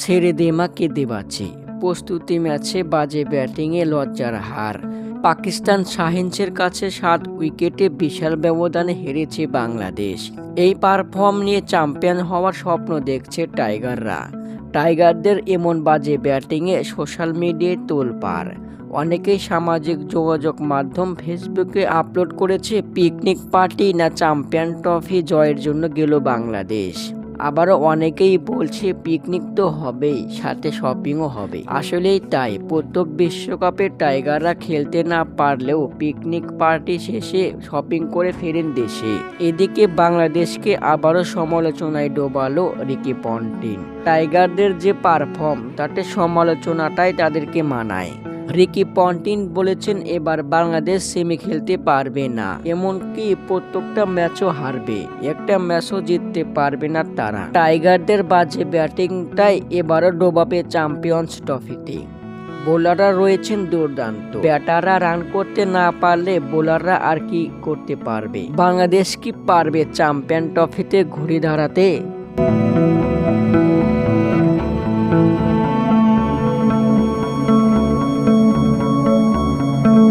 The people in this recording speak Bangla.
ছেড়ে দে মা কেঁদে বাঁচে। প্রস্তুতি ম্যাচে বাজে ব্যাটিংয়ে লজ্জার হার। পাকিস্তান শাহিনসের কাছে 7 উইকেটে বিশাল ব্যবধানে হেরেছে বাংলাদেশ। এই পারফর্ম নিয়ে চ্যাম্পিয়ন হওয়ার স্বপ্ন দেখছে টাইগাররা। টাইগারদের এমন বাজে ব্যাটিংয়ে সোশ্যাল মিডিয়ায় তোলপাড়। অনেকেই সামাজিক যোগাযোগ মাধ্যম ফেসবুকে আপলোড করেছে পিকনিক পার্টি না চ্যাম্পিয়ন ট্রফি জয়ের জন্য গেল বাংলাদেশ। আবারও অনেকেই বলছে পিকনিক তো হবেই, সাথে শপিংও হবে। আসলেই তাই, প্রত্যেক বিশ্বকাপে টাইগাররা খেলতে না পারলেও পিকনিক পার্টি শেষে শপিং করে ফেরেন দেশে। এদিকে বাংলাদেশকে আবারও সমালোচনায় ডোবালো রিকি পন্টিং। টাইগারদের যে পারফর্ম তাতে সমালোচনাটাই তাদেরকে মানায়। রিকি পন্টিং বলেছেন এবার বাংলাদেশ সেমি খেলতে পারবে না, এমনকি প্রত্যেকটা ম্যাচও হারবে, একটা ম্যাচও জিততে পারবে না তারা। টাইগারদের বাজে ব্যাটিংটাই এবারও ডোবাবে চ্যাম্পিয়ন্স ট্রফিতে। বোলাররা রয়েছেন দুর্দান্ত, ব্যাটাররা রান করতে না পারলে বোলাররা আর কি করতে পারবে? বাংলাদেশ কি পারবে চ্যাম্পিয়ন ট্রফিতে ঘুরে দাঁড়াতে?